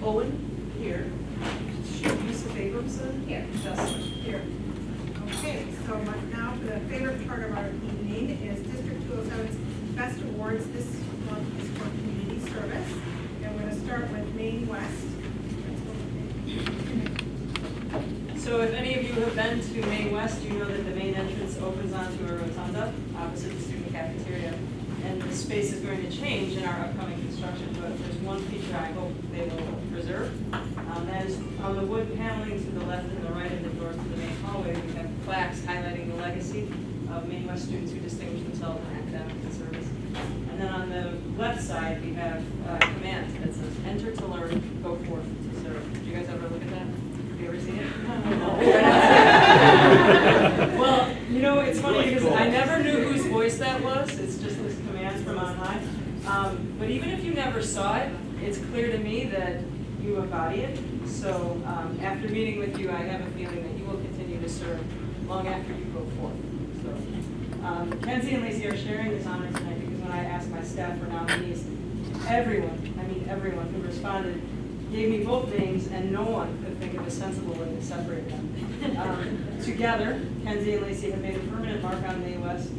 Owen? Here. Yusuf Abramson? Here. Justin? Here. Okay, so now the favorite part of our evening is District 207's Best Awards. This month is for community service. And we're going to start with Maine West. So if any of you have been to Maine West, you know that the main entrance opens onto a rotunda opposite the student cafeteria. And the space is going to change in our upcoming construction, but there's one feature I hope they will preserve. That is on the wood paneling to the left and the right of the doors to the main hallway, we have plaques highlighting the legacy of Maine West students who distinguished themselves in academic and service. And then on the left side, we have a command that says, "Enter to learn, go forth to serve." Did you guys ever look at that? Have you ever seen it? Well, you know, it's funny because I never knew whose voice that was. It's just this command from on high. But even if you never saw it, it's clear to me that you embody it. So after meeting with you, I have a feeling that you will continue to serve long after you go forth. So Kenzie and Lacey are sharing this honor tonight because when I asked my staff for nominees, everyone who responded gave me both names, and no one could think of a sensible way to separate them. Together, Kenzie and Lacey have made a permanent mark on Maine West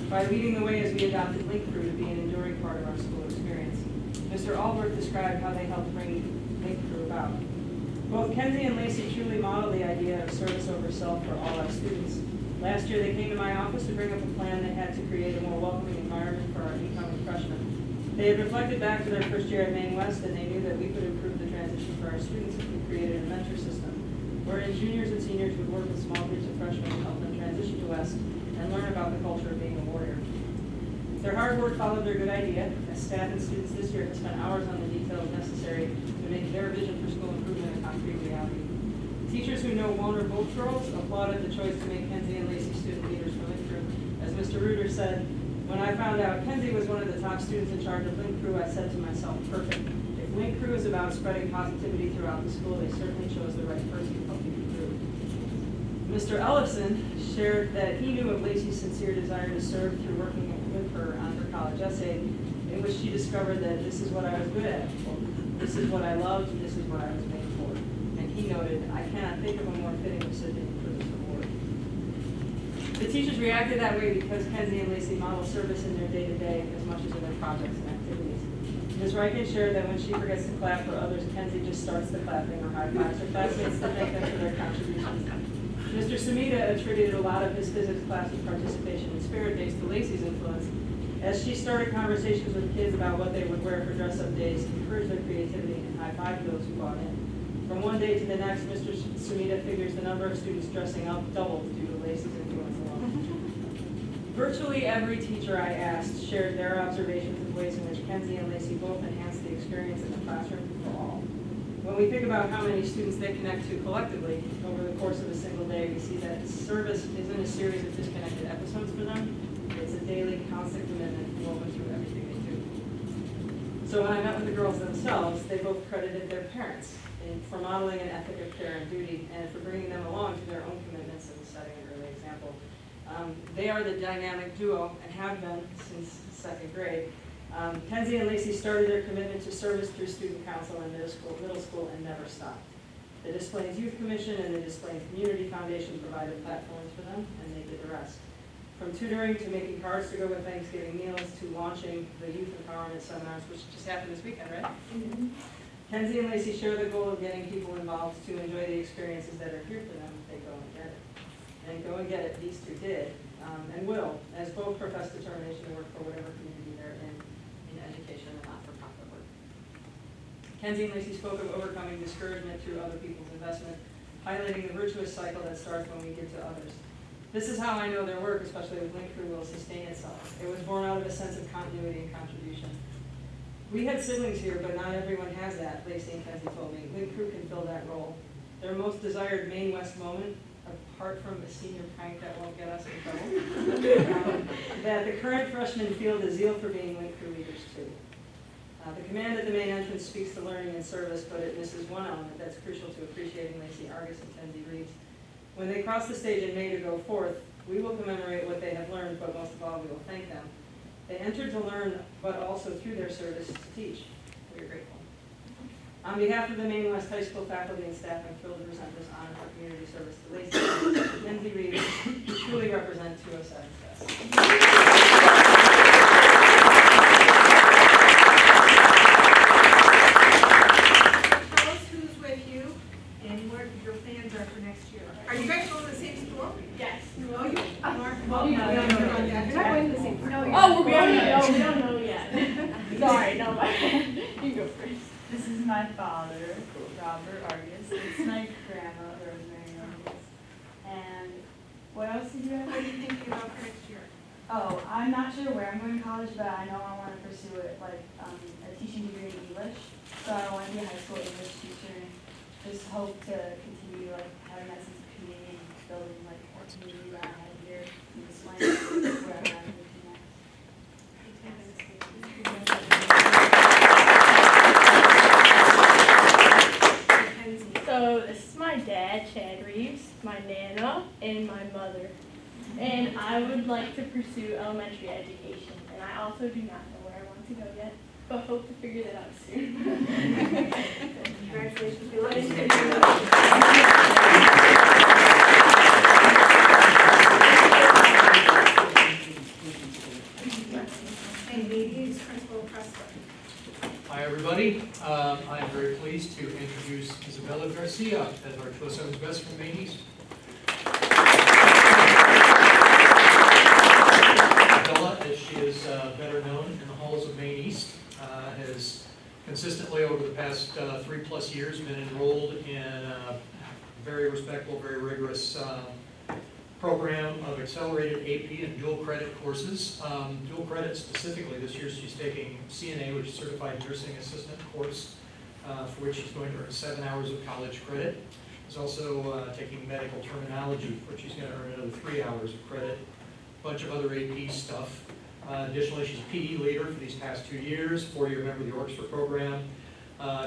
by leading the way as we adopted Link Crew to be an enduring part of our school experience. Mr. Albrecht described how they helped bring Link Crew about. Both Kenzie and Lacey truly model the idea of service over self for all our students. Last year, they came to my office to bring up a plan that had to create a more welcoming environment for our incoming freshmen. They had reflected back to their first year at Maine West, and they knew that we could improve the transition for our students if we created a mentor system, wherein juniors and seniors would work with small groups of freshmen to help them transition to West and learn about the culture of being a warrior. Their hard work followed their good idea, as staff and students this year have spent hours on the details necessary to make their vision for school improvement a concrete reality. Teachers who know one or both girls applauded the choice to make Kenzie and Lacey student leaders for Link Crew. As Mr. Reuter said, "When I found out Kenzie was one of the top students in charge of Link Crew, I said to myself, perfect. If Link Crew is about spreading positivity throughout the school, they certainly chose the right person to help you through." Mr. Ellison shared that he knew of Lacey's sincere desire to serve through working with her on her college essay, in which she discovered that this is what I was good at, this is what I loved, this is what I was made for. And he noted, "I cannot think of a more fitting recipient for this award." The teachers reacted that way because Kenzie and Lacey model service in their day-to-day as much as in their projects and activities. Ms. Riken shared that when she forgets to clap for others, Kenzie just starts the clapping or high fives her classmates to thank them for their contributions. Mr. Samita attributed a lot of his physics class's participation in Spirit Days to Lacey's influence, as she started conversations with kids about what they would wear for dress-up days, encouraged their creativity, and high-fived those who bought in. From one day to the next, Mr. Samita figures the number of students dressing up doubled due to Lacey's influence alone. Virtually every teacher I asked shared their observations of ways in which Kenzie and Lacey both enhanced the experience in the classroom for all. When we think about how many students they connect to collectively over the course of a single day, we see that service isn't a series of disconnected episodes for them. It's a daily, constant commitment woven through everything they do. So when I met with the girls themselves, they both credited their parents for modeling an ethic of care and duty, and for bringing them along to their own commitments and setting an early example. They are the dynamic duo and have been since second grade. Kenzie and Lacey started their commitment to service through student council in middle school and never stopped. The Des Plaines Youth Commission and the Des Plaines Community Foundation provided platforms for them, and they did the rest. From tutoring to making cards to go with Thanksgiving meals to launching the youth empowerment seminars, which just happened this weekend, right? Mm-hmm. Kenzie and Lacey share the goal of getting people involved to enjoy the experiences that are here for them if they go and get it. And go and get it, these two did, and will, as both profess determination to work for whatever community they're in education and not-for-profit work. Kenzie and Lacey spoke of overcoming discouragement through other people's investment, highlighting the virtuous cycle that starts when we give to others. This is how I know their work, especially with Link Crew, will sustain itself. It was born out of a sense of continuity and contribution. We had siblings here, but not everyone has that, Lacey and Kenzie told me. Link Crew can fill that role. Their most desired Maine West moment, apart from a senior prank that won't get us in trouble, that the current freshmen feel the zeal for being Link Crew leaders too. The command at the main entrance speaks to learning and service, but it misses one element that's crucial to appreciating Lacey Argus and Kenzie Reeves. When they cross the stage in May to go forth, we will commemorate what they have learned, but most of all, we will thank them. They entered to learn, but also through their service to teach. We are grateful. On behalf of the Maine West High School faculty and staff, I'm thrilled to present this honor for community service to Lacey and Lindsay Reed, who truly represent 207 Best. Tell us who's with you and what your plans are for next year. Are you guys going to the same school? Yes. Oh, you are? Well, We don't know about that. You're not going to the same No, school. you're Oh, not. we don't know yet. Sorry, no, you go first. This is my father, Robert Argus. It's my grandma, Rosemary Argus. And what else did you have? What are you thinking about for next year? Oh, I'm not sure where I'm going to college, but I know I want to pursue it, like a teaching degree in English. So I want to be a high school English teacher and just hope to continue like having that sense of community and building like more community that I have here in this land where I'm going to next. So this is my dad, Chad Reeves, my nana, and my mother. And I would like to pursue elementary education. And I also do not know where I want to go yet, but hope to figure that out soon. Congratulations. And ladies, Principal Preston. Hi, everybody. I'm very pleased to introduce Isabella Garcia as our 207's Best from Maine East. Isabella, as she is better known in the halls of Maine East, has consistently over the past 3+ years been enrolled in a very respectful, very rigorous program of accelerated AP and dual credit courses. Dual credit specifically, this year she's taking CNA, which is Certified Nursing Assistant course, for which she's going to earn 7 hours of college credit. She's also taking medical terminology, for which she's going to earn another 3 hours of credit. A bunch of other AP stuff. Additionally, she's a PE leader for these past 2 years, 4-year member of the Orchestra program.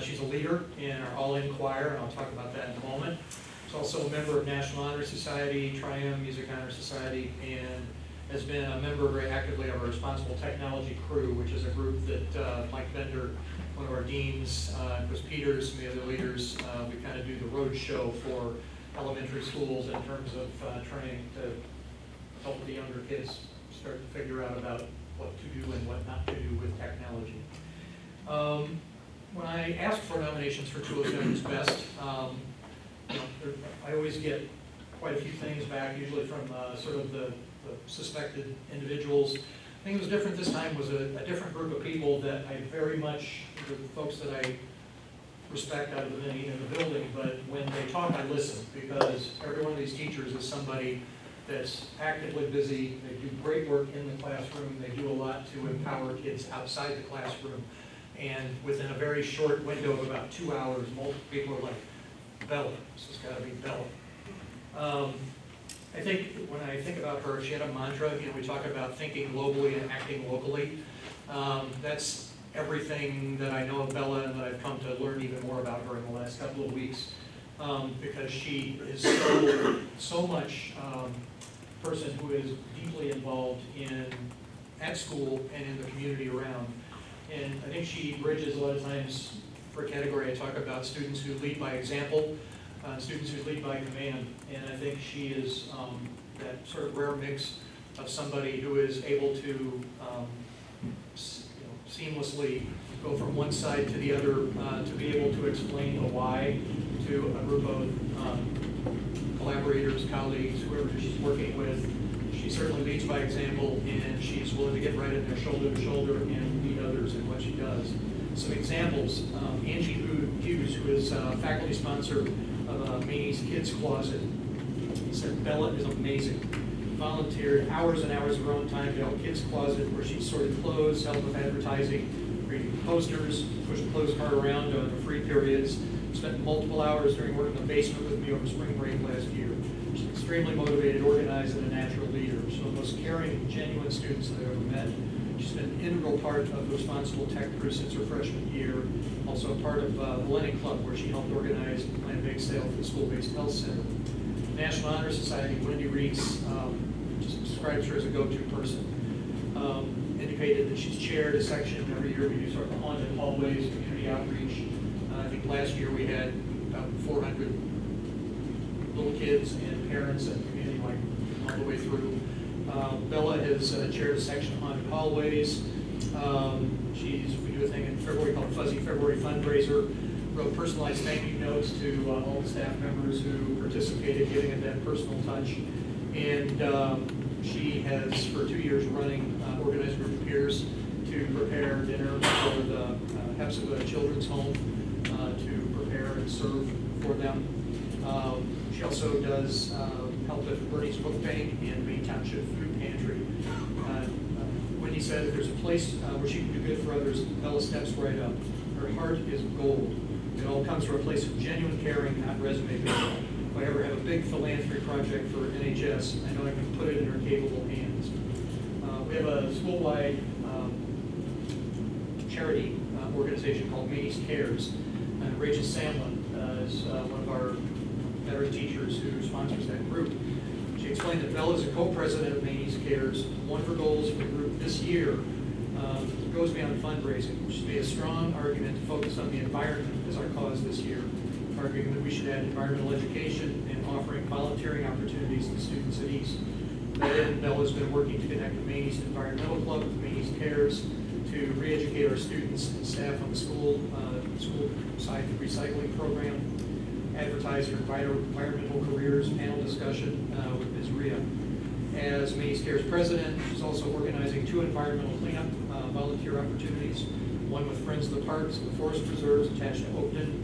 She's a leader in our All-In Choir, and I'll talk about that in a moment. She's also a member of National Honor Society, Triumph Music Honor Society, and has been a member very actively of our Responsible Technology Crew, which is a group that Mike Bender, one of our deans, Chris Peters, and the other leaders, we kind of do the road show for elementary schools in terms of trying to help the younger kids start to figure out about what to do and what not to do with technology. When I ask for nominations for 207's Best, you know, I always get quite a few things back, usually from sort of the suspected individuals. I think it was different this time, was a different group of people that I very much, the folks that I respect out of the many in the building, but when they talk, I listen, because every one of these teachers is somebody that's actively busy. They do great work in the classroom. They do a lot to empower kids outside the classroom. And within a very short window of about 2 hours, multiple people are like, Bella, this has got to be Bella. I think when I think about her, she had a mantra. You know, we talk about thinking globally and acting locally. That's everything that I know of Bella, and that I've come to learn even more about her in the last couple of weeks, because she is so much person who is deeply involved at school and in the community around. And I think she bridges a lot of times, for a category I talk about, students who lead by example, students who lead by command. And I think she is that sort of rare mix of somebody who is able to seamlessly go from one side to the other, to be able to explain the why to a group of collaborators, colleagues, whoever she's working with. She certainly leads by example, and she's willing to get right in there shoulder to shoulder and lead others in what she does. Some examples, Angie Hughes, who is a faculty sponsor of Maine East Kids Closet, said Bella is amazing. Volunteered hours and hours of her own time to help Kids Closet, where she sorted clothes, helped with advertising, reading posters, pushed the clothes cart around during the free periods, spent multiple hours during work in the basement with me over spring break last year. She's extremely motivated, organized, and a natural leader. She's one of the most caring, genuine students that I've ever met. She's been an integral part of the Responsible Tech Crew since her freshman year. Also a part of the Lennon Club, where she helped organize the plant-based sale for the school-based health center. National Honor Society, Wendy Reeks, just describes her as a go-to person. Indicated that she's chaired a section every year. We do sort of haunted hallways, community outreach. I think last year we had about 400 little kids and parents and community, like all the way through. Bella has chaired a section on haunted hallways. We do a thing in February called Fuzzy February Fundraiser. Wrote personalized thank you notes to all the staff members who participated, giving it that personal touch. And she has, for 2 years running, organized a group of peers to prepare dinner for the Hepzibah Children's Home to prepare and serve for them. She also does help at Bernie's Book Bank and Main Township Food Pantry. Wendy said if there's a place where she can do good for others, Bella steps right up. Her heart is gold. It all comes from a place of genuine caring, not resume building. If I ever have a big philanthropy project for NHS, I know I can put it in her capable hands. We have a school-wide charity organization called Maine East Cares. And Rachel Sandlin is one of our veteran teachers who sponsors that group. She explained that Bella is a co-president of Maine East Cares. One of her goals for the group this year goes beyond fundraising. She's made a strong argument to focus on the environment as our cause this year, arguing that we should add environmental education and offering volunteering opportunities to students at East. That end, Bella's been working to connect the Maine East Environmental Club with Maine East Cares to re-educate our students and staff on the school side recycling program, advertise her environmental careers panel discussion with Ms. Rhea. As Maine East Cares president, she's also organizing 2 environmental cleanup volunteer opportunities, one with Friends of the Parks and the Forest Preserves attached to Oakton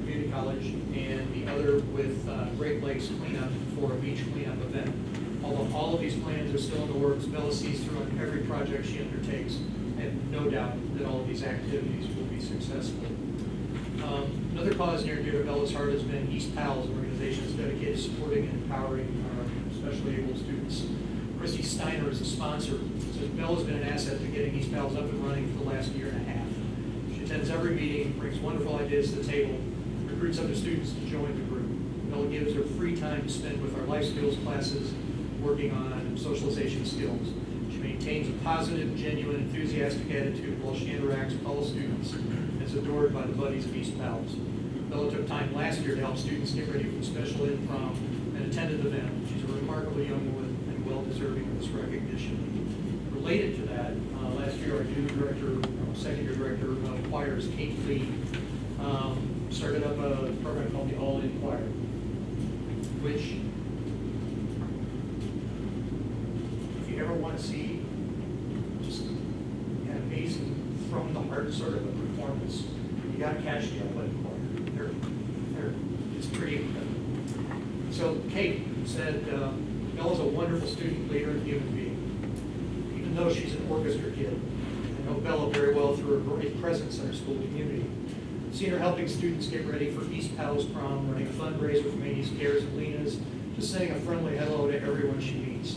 Community College, and the other with Great Lakes cleanup for a beach cleanup event. Although all of these plans are still in the works, Bella sees through on every project she undertakes. I have no doubt that all of these activities will be successful. Another cause near and dear to Bella's heart has been East Pals, an organization that's dedicated to supporting and empowering our especially able students. Christy Steiner is a sponsor. Says Bella's been an asset to getting East Pals up and running for the last year and a half. She attends every meeting, brings wonderful ideas to the table, recruits other students to join the group. Bella gives her free time to spend with our life skills classes, working on socialization skills. She maintains a positive, genuine, enthusiastic attitude while she interacts with all students and is adored by the buddies of East Pals. Bella took time last year to help students get ready for the special ed prom and attended the event. She's a remarkably young woman and well-deserving of this recognition. Related to that, last year our new director, second year director of choirs, Kate Lee, started up a program called the All In Choir, which, if you ever want to see just an amazing from the heart sort of a performance, you got to catch the All In Choir. It's pretty incredible. So Kate said, Bella's a wonderful student leader and human being. Even though she's an orchestra kid, I know Bella very well through her great presence in her school community. I've seen her helping students get ready for East Pals prom, running a fundraiser for Maine East Cares and Lena's, just saying a friendly hello to everyone she meets.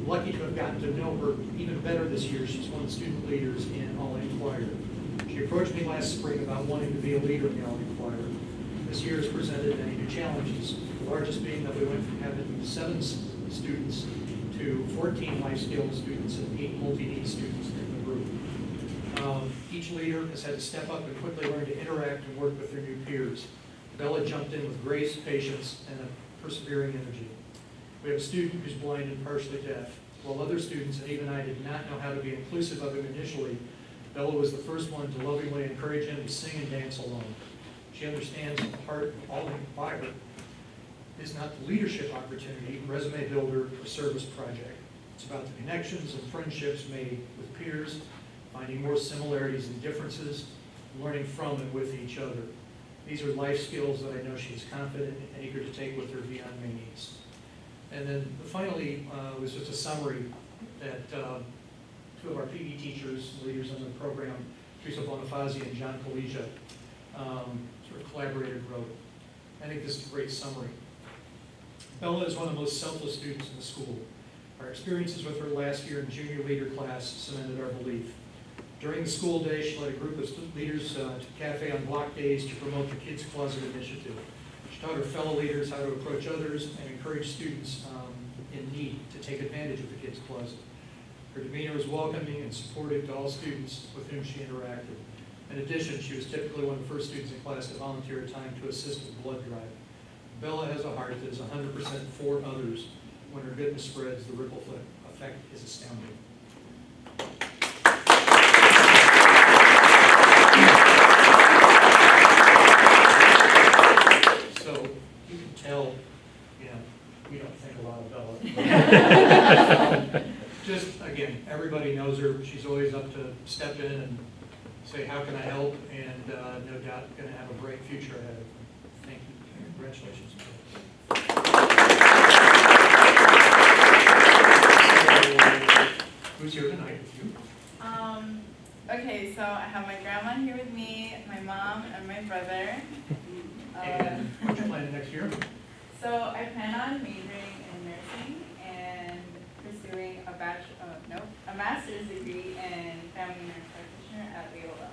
Lucky to have gotten to know her even better this year. She's one of the student leaders in All In Choir. She approached me last spring about wanting to be a leader in the All In Choir. This year has presented many new challenges, the largest being that we went from having 7 students to 14 life skills students and 8 multi-need students in the group. Each leader has had to step up and quickly learn to interact and work with their new peers. Bella jumped in with grace, patience, and a persevering energy. We have a student who's blind and partially deaf. While other students, and even I, did not know how to be inclusive of him initially, Bella was the first one to lovingly encourage him to sing and dance alone. She understands that the heart of All In Choir is not the leadership opportunity, resume builder, or service project. It's about the connections and friendships made with peers, finding more similarities and differences, learning from and with each other. These are life skills that I know she's confident and eager to take with her beyond Maine East. And then finally was just a summary that 2 of our PE teachers, leaders in the program, Teresa Bonifazi and John Collegia, sort of collaborated and wrote. I think this is a great summary. Bella is one of the most selfless students in the school. Our experiences with her last year in junior leader class cemented our belief. During the school day, she led a group of leaders to Cafe on Block days to promote the Kids Closet initiative. She taught her fellow leaders how to approach others and encourage students in need to take advantage of the Kids Closet. Her demeanor was welcoming and supportive to all students with whom she interacted. In addition, she was typically one of the first students in class to volunteer her time to assist with blood drive. Bella has a heart that is 100% for others. When her goodness spreads, the ripple effect is astounding. So you can tell, we don't think a lot of Bella. Just, again, everybody knows her. She's always up to step in and say, how can I help? And no doubt going to have a bright future ahead of her. Thank you. Congratulations. So, who's here tonight with you? Okay, so I have my grandma here with me, my mom, and my brother. And what's your plan next year? So I plan on majoring in nursing and pursuing a master's degree in family nurse practitioner at Loyola.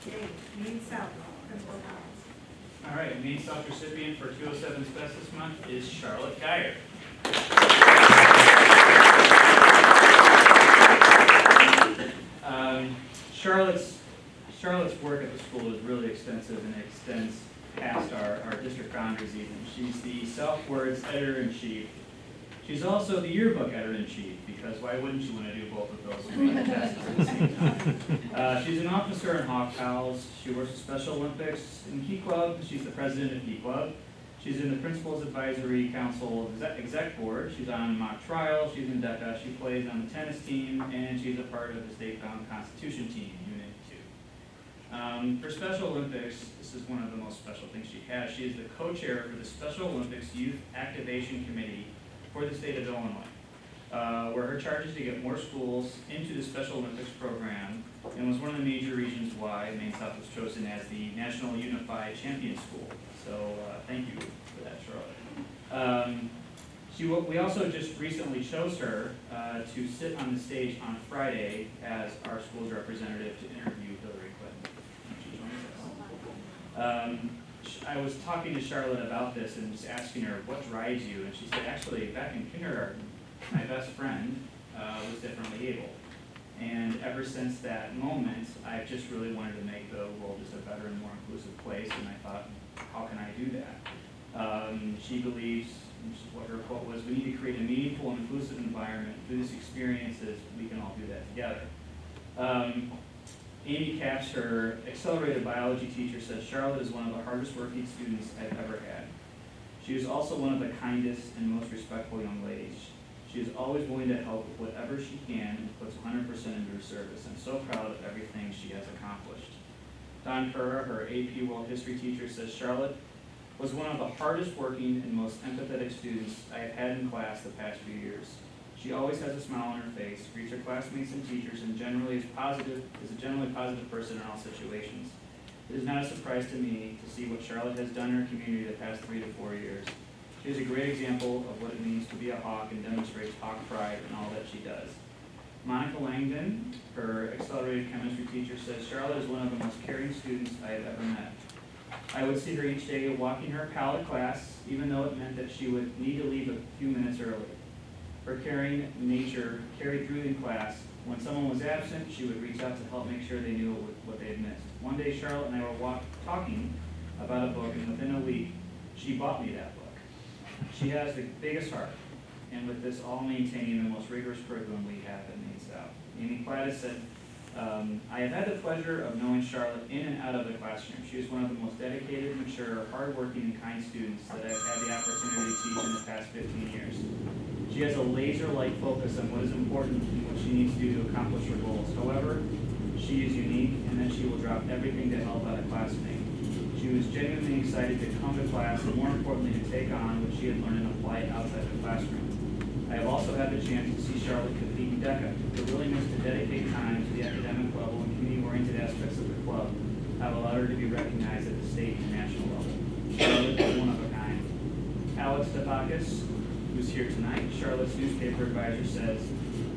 Okay, Maine South, Principal Collins. All right, Maine South recipient for 207's Best this month is Charlotte Geyer. Charlotte's work at the school is really extensive and extends past our district boundaries even. She's the Southward's editor-in-chief. She's also the yearbook editor-in-chief, because why wouldn't you want to do both of those tasks at the same time? She's an officer in Hawk Pals. She works at Special Olympics in Key Club. She's the president of Key Club. She's in the Principals Advisory Council exec board. She's on mock trial. She's in DECA. She plays on the tennis team, and she's a part of the state-bound Constitution team, Unit 2. For Special Olympics, this is one of the most special things she has. She is the co-chair for the Special Olympics Youth Activation Committee for the state of Illinois, where her charge is to get more schools into the Special Olympics program, and was one of the major reasons why Maine South was chosen as the National Unified Champion School. So thank you for that, Charlotte. We also just recently chose her to sit on the stage on Friday as our school's representative to interview Hillary Clinton. She joins us. I was talking to Charlotte about this and just asking her, what drives you? And she said, actually, back in kindergarten, my best friend was differently able. And ever since that moment, I've just really wanted to make the world just a better and more inclusive place. And I thought, how can I do that? She believes, what her quote was, we need to create a meaningful and inclusive environment. Through this experiences, we can all do that together. Amy Capps, her accelerated biology teacher, says Charlotte is one of the hardest working students I've ever had. She is also one of the kindest and most respectful young ladies. She is always willing to help with whatever she can and puts 100% into her service. I'm so proud of everything she has accomplished. Don Curra, her AP World History teacher, says Charlotte was one of the hardest working and most empathetic students I have had in class the past few years. She always has a smile on her face, greets her classmates and teachers, and generally is a generally positive person in all situations. It is not a surprise to me to see what Charlotte has done in her community the past 3 to 4 years. She is a great example of what it means to be a Hawk and demonstrates Hawk pride in all that she does. Monica Langdon, her accelerated chemistry teacher, says Charlotte is one of the most caring students I have ever met. I would see her each day walking her pal to class, even though it meant that she would need to leave a few minutes early. Her caring nature carried through in class. When someone was absent, she would reach out to help make sure they knew what they had missed. One day, Charlotte and I were talking about a book, and within a week, she bought me that book. She has the biggest heart, and with this all maintaining the most rigorous curriculum we have at Maine South. Amy Plattis said, I have had the pleasure of knowing Charlotte in and out of the classroom. She is one of the most dedicated, mature, hardworking, and kind students that I've had the opportunity to teach in the past 15 years. She has a laser-like focus on what is important and what she needs to do to accomplish her goals. However, she is unique, and that she will drop everything to help out a classmate. She was genuinely excited to come to class, and more importantly, to take on what she had learned and apply it outside the classroom. I have also had the chance to see Charlotte compete in DECA. Her willingness to dedicate time to the academic level and community-oriented aspects of the club have allowed her to be recognized at the state and national level. Charlotte is one of a kind. Alex Debakis, who's here tonight, Charlotte's newspaper advisor, says,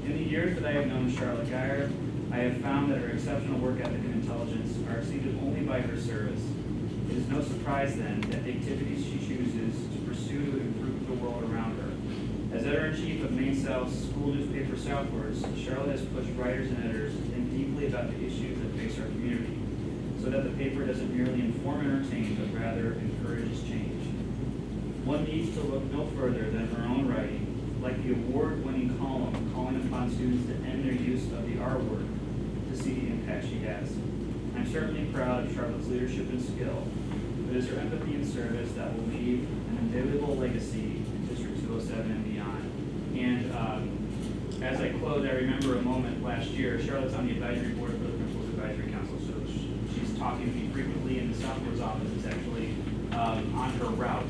in the years that I have known Charlotte Geyer, I have found that her exceptional work ethic and intelligence are exceeded only by her service. It is no surprise then that the activities she chooses to pursue to improve the world around her. As editor-in-chief of Maine South's school newspaper Southwards, Charlotte has pushed writers and editors to think deeply about the issues that face our community, so that the paper doesn't merely inform and entertain, but rather encourages change. One needs to look no further than her own writing, like the award-winning column calling upon students to end their use of the R word, to see the impact she has. I'm certainly proud of Charlotte's leadership and skill, but it's her empathy and service that will leave an indelible legacy in District 207 and beyond. And as I close, I remember a moment last year. Charlotte's on the advisory board for the Principals Advisory Council, so she's talking to me frequently, and the Southwards office is actually on her route,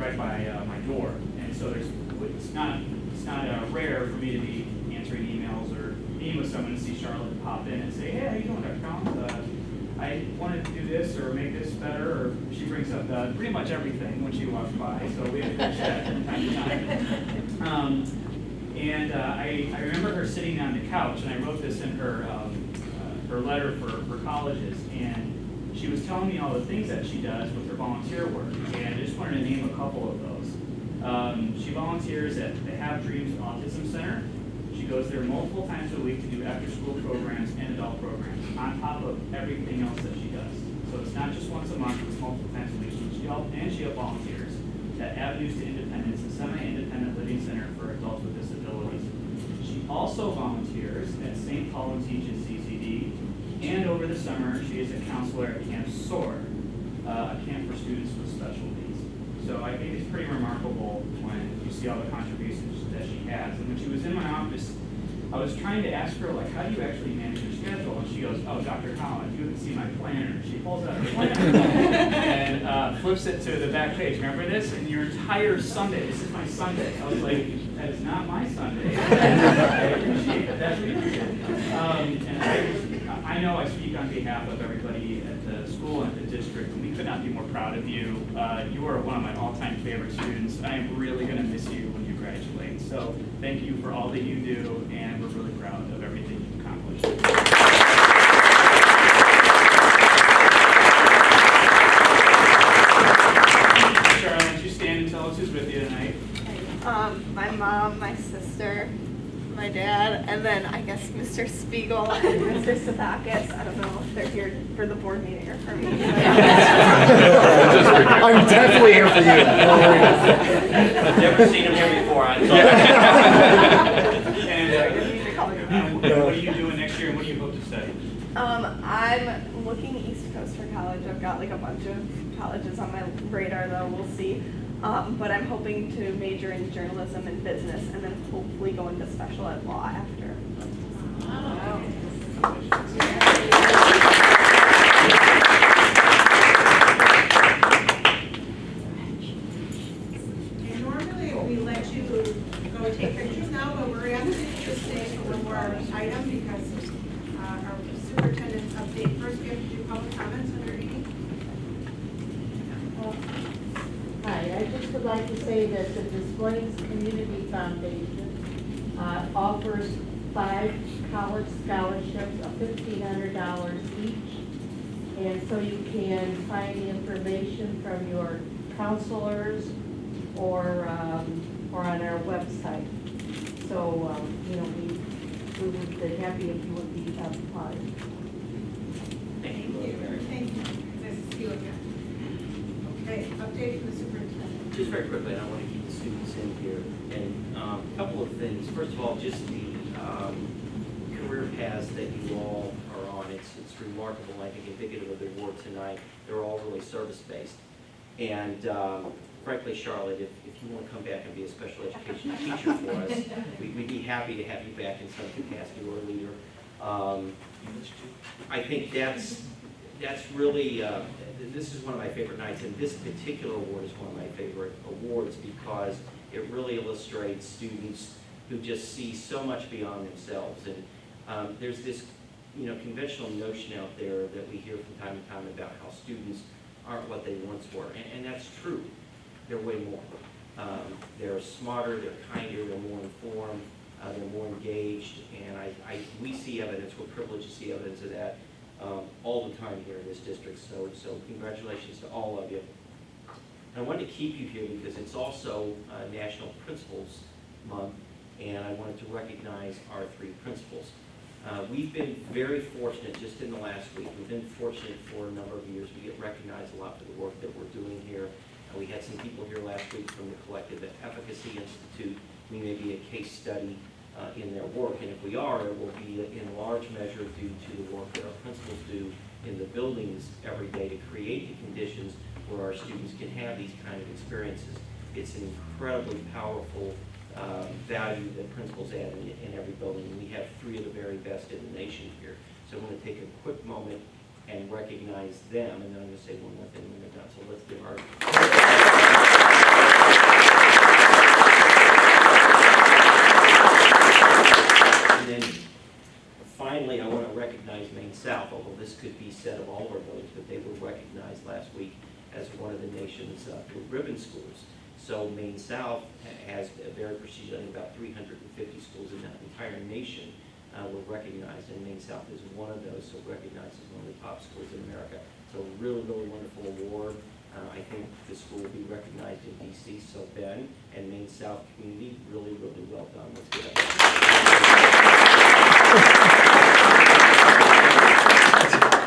right by my door. And so it's not rare for me to be answering emails or meeting with someone and see Charlotte pop in and say, hey, how you doing, Dr. Collins? I wanted to do this or make this better, or she brings up pretty much everything when she walks by, so we have a good chat from time to time. I remember her sitting on the couch, and I wrote this in her letter for colleges, and she was telling me all the things that she does with her volunteer work, and I just wanted to name a couple of those. She volunteers at the Have Dreams Autism Center. She goes there multiple times a week to do after-school programs and adult programs, on top of everything else that she does. So it's not just once a month, it's multiple times a week. She volunteers at Avenues to Independence, a semi-independent living center for adults with disabilities. She also volunteers at St. Paul and teaches CCD, and over the summer, she is a counselor at Camp SOAR, a camp for students with special needs. So I think it's pretty remarkable when you see all the contributions that she has. And when she was in my office, I was trying to ask her, like, how do you actually manage your schedule? And she goes, oh, Dr. Collins, you can see my planner. She pulls out her planner and flips it to the back page. Remember this? And your entire Sunday, this is my Sunday. I was like, that is not my Sunday. I appreciate that. That's what you did. And I know I speak on behalf of everybody at the school and the district, and we could not be more proud of you. You are one of my all-time favorite students. I am really going to miss you when you graduate. So thank you for all that you do, and we're really proud of everything you've accomplished. Charlotte, why don't you stand and tell us who's with you tonight? My mom, my sister, my dad, and then I guess Mr. Spiegel and Mr. Satakis. I don't know if they're here for the board meeting or for me. I'm definitely here for you. I've never seen him here before. And what are you doing next year, and what do you hope to study? I'm looking East Coast for college. I've got like a bunch of colleges on my radar, though. We'll see. But I'm hoping to major in journalism and business, and then hopefully go into special ed law after. Wow. And normally we let you go take pictures now, but we're asking you to stay for one more item because our superintendent's update. First, we have to do public comments under Amy. Hi, I just would like to say that the Des Plaines Community Foundation offers 5 college scholarships of $1,500 each. And so you can find the information from your counselors or on our website. So, we would be happy if you would be applying. Thank you. Thank you. Nice to see you again. Okay, update from the superintendent. Just very quickly, and I want to keep the students in here. And a couple of things. First of all, just the career paths that you all are on. It's remarkable. I think indicative of the award tonight. They're all really service-based. And frankly, Charlotte, if you want to come back and be a special education teacher for us, we'd be happy to have you back in some capacity or a leader. I think that's really, this is one of my favorite nights, and this particular award is one of my favorite awards because it really illustrates students who just see so much beyond themselves. And there's this conventional notion out there that we hear from time to time about how students aren't what they once were, and that's true. They're way more. They're smarter, they're kinder, they're more informed, they're more engaged, and we see evidence, we're privileged to see evidence of that all the time here in this district, so congratulations to all of you. And I wanted to keep you here because it's also National Principals Month, and I wanted to recognize our 3 principals. We've been very fortunate just in the last week. We've been fortunate for a number of years. We get recognized a lot for the work that we're doing here. We had some people here last week from the Collective Efficacy Institute. We may be a case study in their work, and if we are, it will be in large measure due to the work that our principals do in the buildings every day to create the conditions where our students can have these kind of experiences. It's an incredibly powerful value that principals add in every building. And we have 3 of the very best in the nation here. So I'm going to take a quick moment and recognize them, and then I'm going to say one more thing when they're done. So let's give our... And then finally, I want to recognize Maine South, although this could be said of all of our buildings, but they were recognized last week as one of the nation's Blue Ribbon schools. So Maine South has a very prestigious, I think about 350 schools in that entire nation were recognized, and Maine South is one of those, so recognized as one of the top schools in America. So really, really wonderful award. I think the school will be recognized in DC, so Ben and Maine South community, really, really well done. Let's give it up.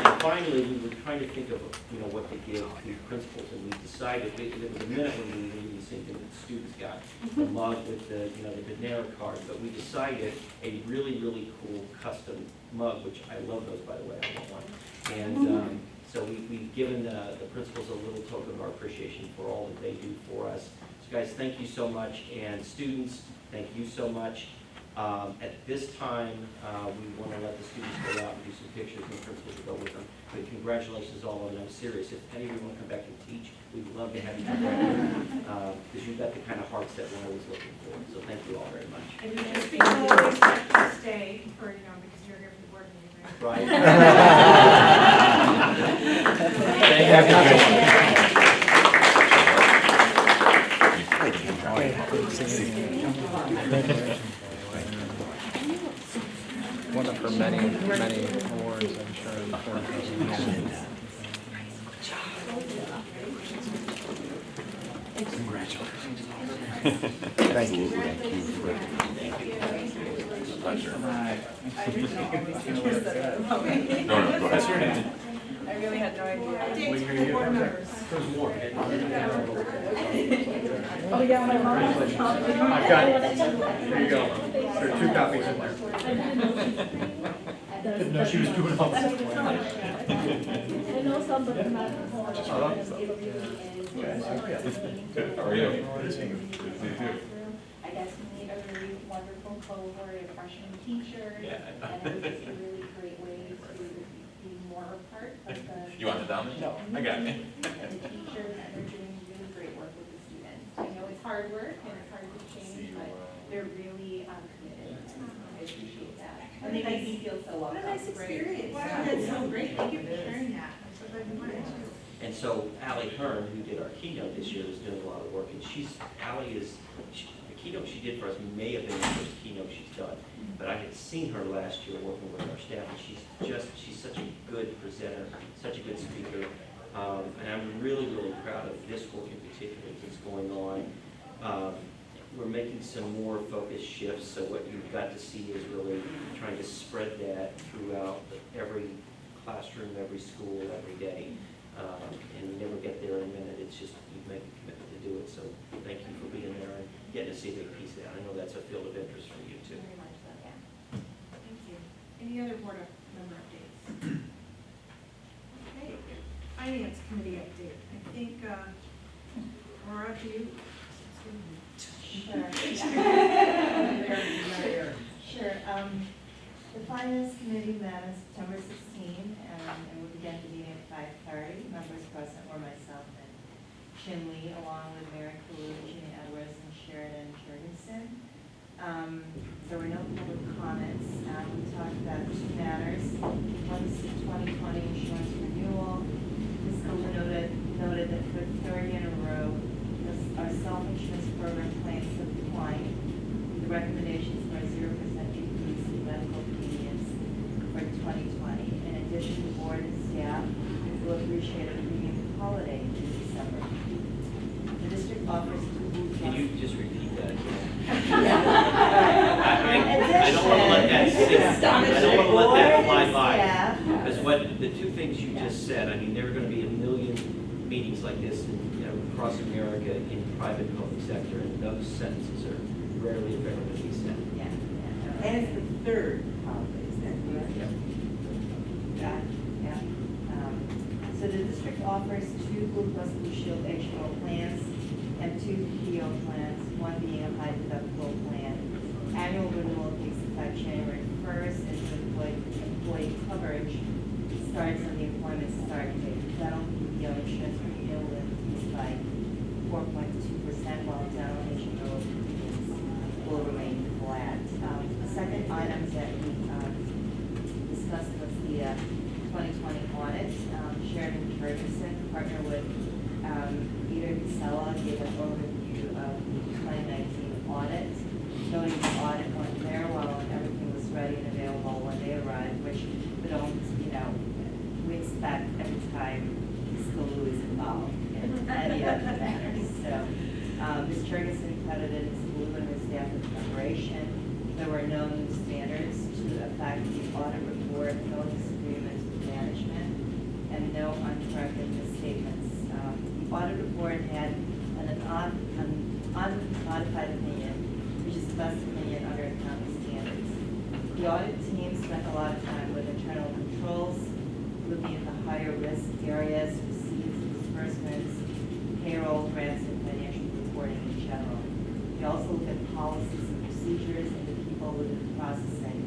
And finally, we were trying to think of, what to give to principals, and we decided, there was a minute when we were using something that the students got, the mug with the, the Panera card, but we decided a really, really cool custom mug, which I love those, by the way, I want one. And so we've given the principals a little token of our appreciation for all that they do for us. So guys, thank you so much, and students, thank you so much. At this time, we want to let the students go out and do some pictures, and the principals will go with them. But congratulations all of them. I'm serious. If any of you want to come back and teach, we'd love to have you come back, because you've got the kind of hearts that we're always looking for. So thank you all very much. And you just be always have to stay for, because you're here for the board meeting, right? One of her many, many awards, I'm sure. Congratulations. Thank you. Pleasure. No, go ahead. I really had no idea. Updates for the board members. Oh, yeah, my mom. I've got, there you go. There are 2 copies in there. Didn't know she was doing all this. I know some, but I'm not. How are you? I guess we need a really wonderful cohort of freshman teachers, Yeah. and it was just a really great way to be more a part of the. You want the down? No, I got it. And the teachers, and they're doing really great work with the students. I know it's hard work and it's hard to change, but they're really committed. I appreciate that. And they make me feel so welcome. What a nice experience. Wow, that's so great. Thank you for sharing that. I'm so glad you wanted to. And so Allie Hearn, who did our keynote this year, is doing a lot of work, and the keynote she did for us may have been the first keynote she's done, but I had seen her last year working with our staff, and she's such a good presenter, such a good speaker, and I'm really, really proud of this work in particular that's going on. We're making some more focused shifts, so what you've got to see is really trying to spread that throughout every classroom, every school, every day. And you never get there in a minute. It's just you make a commitment to do it. So thank you for being there and getting to see a big piece of that. I know that's a field of interest for you too. Very much so, yeah. Thank you. Any other board member updates? Okay, Finance Committee update. I think, Laura, do you? Sure. Sure. The Finance Committee met on September 16, and we began the meeting at 5:30. Members present were myself and Chin Lee, along with Mary Kalu, Jeannie Edwards, and Sheridan Jurgensen. There were no public comments. We talked about 2 matters. One is the 2020 insurance renewal. Ms. Kalu noted that for the 3rd year in a row, our self-insurance program plans have declined. The recommendations for a 0% decrease in medical premiums for 2020. In addition, the board and staff will appreciate a premium holiday in December. I don't want to let that fly by. Yeah. Because what, the two things you just said, I mean, there are going to be a million meetings like this across America in private and public sector, and those sentences are rarely, if ever, going to be said. And it's the third holiday, is that correct? Yep. Yeah. So the district offers 2 Blue Cross Blue Shield HMO plans and 2 PO plans, one being a high deductible plan. Annual renewal takes effect January 1st, and the employee coverage starts on the employment start date. Dental PPO insurance renewal increased by 4.2%, while dental HMO will remain flat. The second item that we discussed was the 2020 audit. Sheridan Ferguson, partner with Peter Casella, gave an overview of the 2019 audit, noting the audit went very well and everything was ready and available when they arrived, which we don't, we expect every time school is involved in any of the matters. So Ms. Ferguson credited Ms. Blue and her staff with preparation. There were no new standards to affect the audit report, no disagreements with management, and no uncorrected misstatements. The audit report had an unmodified opinion, which is the best opinion under accounting standards. The audit team spent a lot of time with internal controls, looking at the higher risk areas, receipts, disbursements, payroll, grants, and financial reporting in general. We also look at policies and procedures and the people within the processing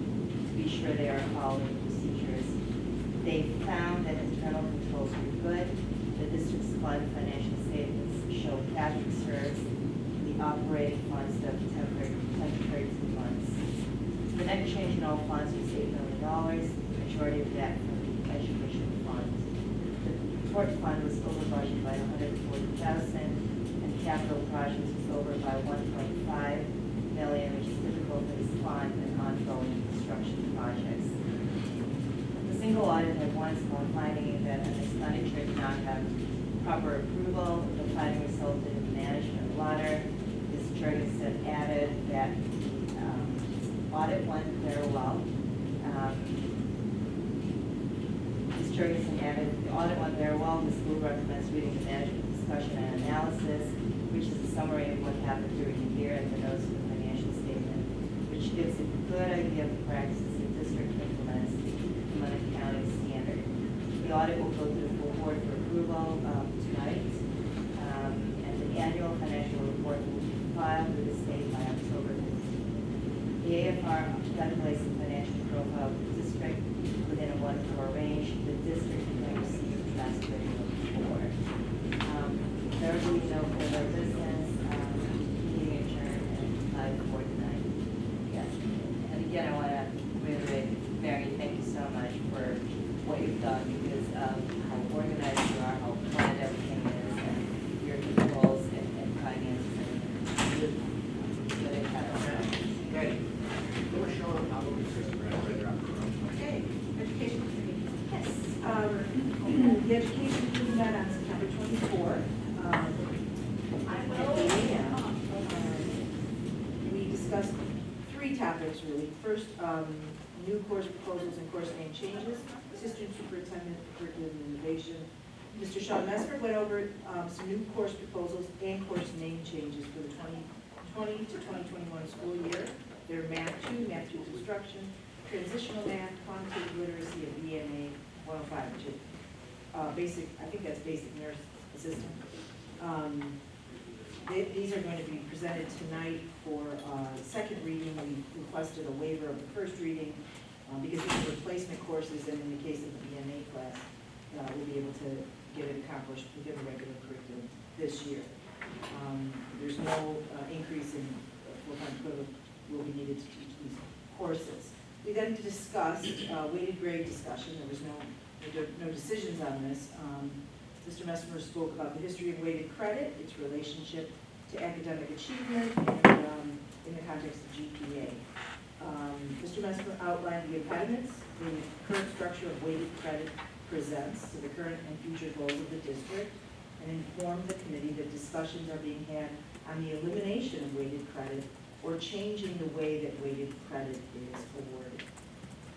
to be sure they are following procedures. They found that internal controls were good. The district's fund financial statements show cash reserves, the operating funds of 10-13 months. The net change in all funds was $8 million, the majority of that from the education fund. The tort fund was over budget by $140,000, and capital projects was over by $1.5 million, which is typical for this fund and ongoing construction projects. The single audit had one small finding that an expenditure did not have proper approval. The finding resulted in management letter. Ms. Jurgensen added that audit went very well. Ms. Jurgensen added the audit went very well. Ms. Blue recommends reading the management discussion and analysis, which is a summary of what happened during the year and the notes of the financial statement, which gives a good idea of the practices the district implements from an accounting standard. The audit will go to the full board for approval tonight, and the annual financial report will be filed with the state by October 15th. The AFR calculates the financial profile of the district within a 1-4 range. The district can receive the last rating of 4. There will be no further business, meeting adjourned at 5:49. Yes. And again, I want to reiterate, Mary, thank you so much for what you've done, because of how organized you are, how planned everything is, and your controls and finances and good Great. Okay, education committee. Yes. The education committee met on September 24th. We discussed 3 topics really. First, new course proposals and course name changes, assistant superintendent curriculum innovation. Mr. Sean Messmer went over some new course proposals and course name changes for the 2020 to 2021 school year. They're Math 2, Math 2 Construction, Transitional Math, Quantitative Literacy, and ENA 105, which is basic, I think that's basic nurse assistant. These are going to be presented tonight for second reading. We requested a waiver of the first reading because these are replacement courses, and in the case of the ENA class, we'll be able to get it accomplished within the regular curriculum this year. There's no increase in full-time equivalent will be needed to teach these courses. We then discussed weighted grade discussion. There was no decisions on this. Mr. Messmer spoke about the history of weighted credit, its relationship to academic achievement, and in the context of GPA. Mr. Messmer outlined the impediments the current structure of weighted credit presents to the current and future goals of the district, and informed the committee that discussions are being had on the elimination of weighted credit or changing the way that weighted credit is awarded.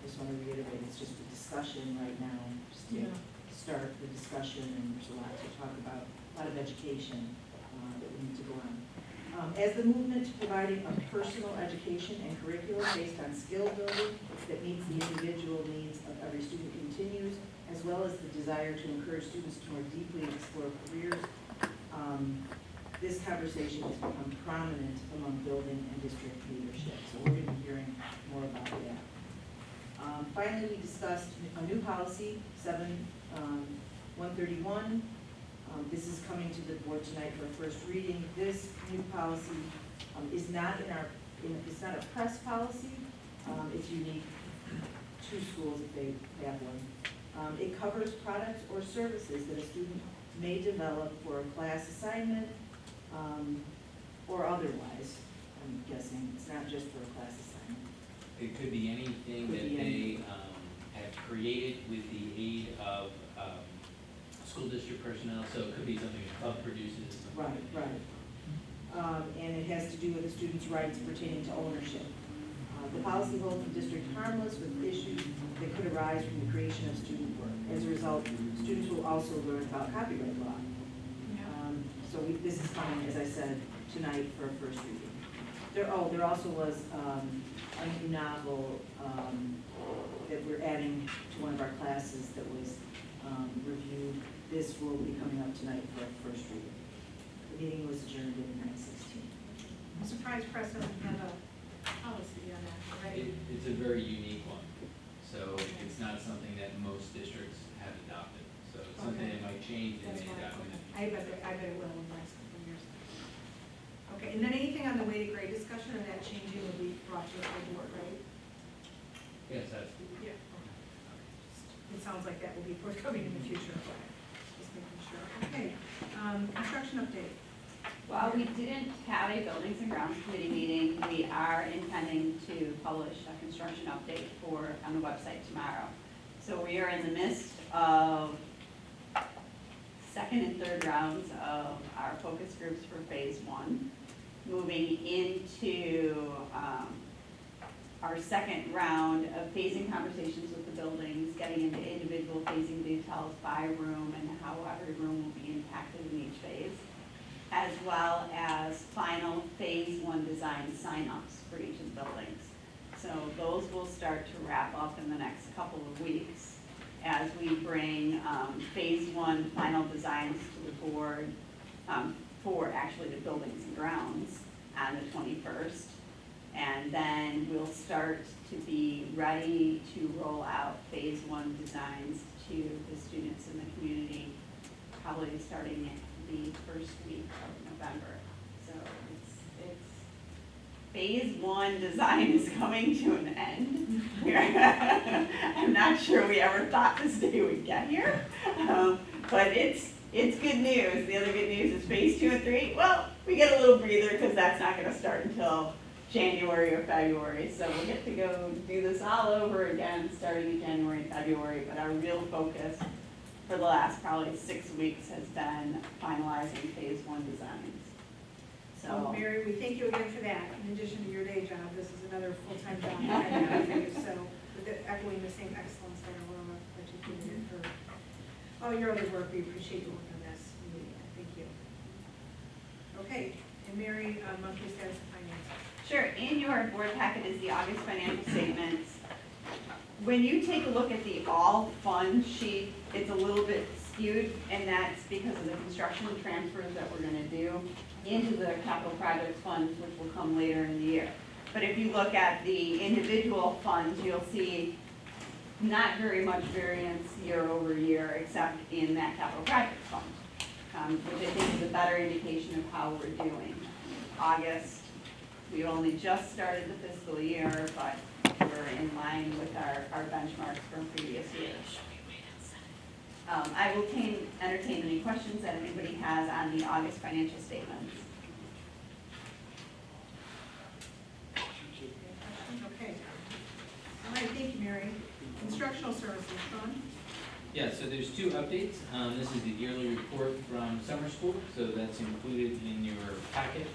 just want to reiterate, it's just a discussion right now, just to start the discussion, and there's a lot to talk about, a lot of education that we need to go on. As the movement to providing a personal education and curriculum based on skill building that meets the individual needs of every student continues, as well as the desire to encourage students to more deeply explore careers, this conversation has become prominent among building and district leadership. So we're going to be hearing more about that. Finally, we discussed a new policy, 131. This is coming to the board tonight for a first reading. This new policy is not it's not a press policy. It's unique to schools if they have one. It covers products or services that a student may develop for a class assignment or otherwise. I'm guessing it's not just for a class assignment. It could be anything Could that be they anything. have created with the aid of school district personnel, so it could be something a club produces. Right, right. And it has to do with the student's rights pertaining to ownership. The policy holds the district harmless with issues that could arise from the creation of student work. As a result, students will also learn about copyright law. So this is coming, as I said, tonight for a first reading. There also was a new novel that we're adding to one of our classes that was reviewed. This will be coming up tonight for a first reading. The meeting was adjourned at 9:16. I'm surprised press doesn't have a policy on that, right? It's a very unique one, so it's not something that most districts have adopted. So it's something that might change in That's the fine. adoption. I bet it will in the next couple of years. Okay, and then anything on the weighted grade discussion and that changing will be brought to the board, right? Yes, that's. Yeah. It sounds like that will be forthcoming in the future. Just making sure. Okay, construction update. While we didn't have a Buildings and Grounds Committee meeting, we are intending to publish a construction update on the website tomorrow. So we are in the midst of second and third rounds of our focus groups for phase one, moving into our second round of phasing conversations with the buildings, getting into individual phasing details by room and how every room will be impacted in each phase, as well as final phase one design sign-ups for each of the buildings. So those will start to wrap up in the next couple of weeks as we bring phase one final designs to the board for actually the buildings and grounds on the 21st. And then we'll start to be ready to roll out phase one designs to the students in the community, probably starting the first week of November. So it's phase one design is coming to an end. I'm not sure we ever thought this day would get here, but it's good news. The other good news is phase 2 and 3. Well, we get a little breather because that's not going to start until January or February. So we'll get to go do this all over again starting in January and February. But our real focus for the last probably 6 weeks has been finalizing phase one designs. So Mary, we thank you again for that. In addition to your day job, this is another full-time job that I have for you. So echoing the same excellence that Aurora articulated for all your other work, we appreciate you working on this. Thank you. Okay, and Mary, monthly status of finance. Sure, in your board packet is the August financial statements. When you take a look at the all fund sheet, it's a little bit skewed, and that's because of the construction transfers that we're gonna do into the capital projects funds, which will come later in the year. But if you look at the individual funds, you'll see not very much variance year over year, except in that capital projects fund, which I think is a better indication of how we're doing. August, we've only just started the fiscal year, but we're in line with our benchmarks from previous years. I will entertain any questions that anybody has on the August financial statements. Okay. All right, thank you, Mary. Instructional services, Sean? Yeah, so there's two updates. This is the yearly report from summer school, so that's included in your packet.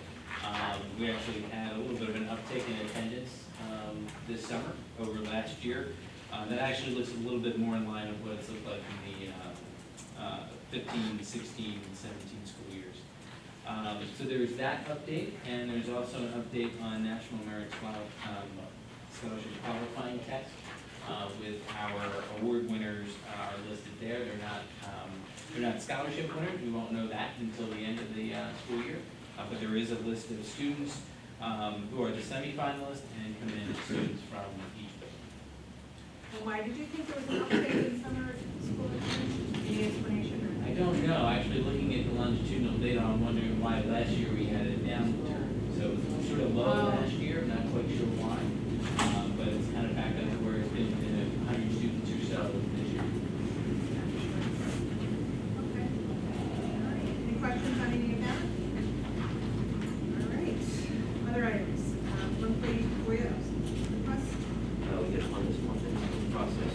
We actually had a little bit of an uptick in attendance this summer over last year. That actually looks a little bit more in line with what it's looked like in the 15, 16, 17 school years. So there's that update, and there's also an update on National Merit Scholarship Qualifying Test, with our award winners are listed there. They're not scholarship winners, we won't know that until the end of the school year. But there is a list of students who are the semifinalists and commended students from each building. And why did you think there was an update in summer school attendance? Any explanation? I don't know, actually looking at the longitudinal data, I'm wondering why last year we had a downturn. So it was sort of low last year, I'm not quite sure why, but it's kind of back up to where it's been in 100 students or so this year. Okay. All right. Any questions on any of that? All right. Other items? Monthly FOIA request? We get one this month in the process.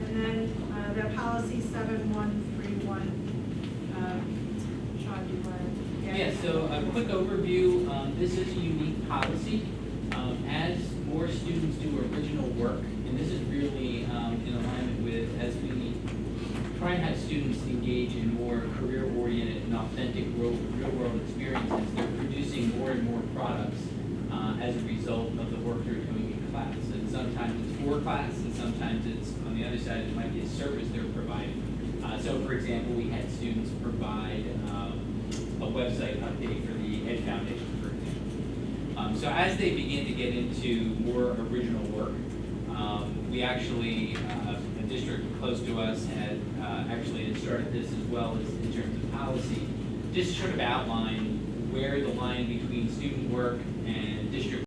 And then the policy 7131. Sean, do you want to? Yeah, so a quick overview, this is a unique policy. As more students do original work, and this is really in alignment with, as we try and have students engage in more career-oriented and authentic real-world experiences, they're producing more and more products as a result of the work they're doing in class. And sometimes it's for class, and sometimes it's, on the other side, it might be a service they're providing. So for example, we had students provide a website update for the Ed Foundation, for example. So as they begin to get into more original work, we actually, a district close to us had actually started this as well as in terms of policy, just to sort of outline where the line between student work and district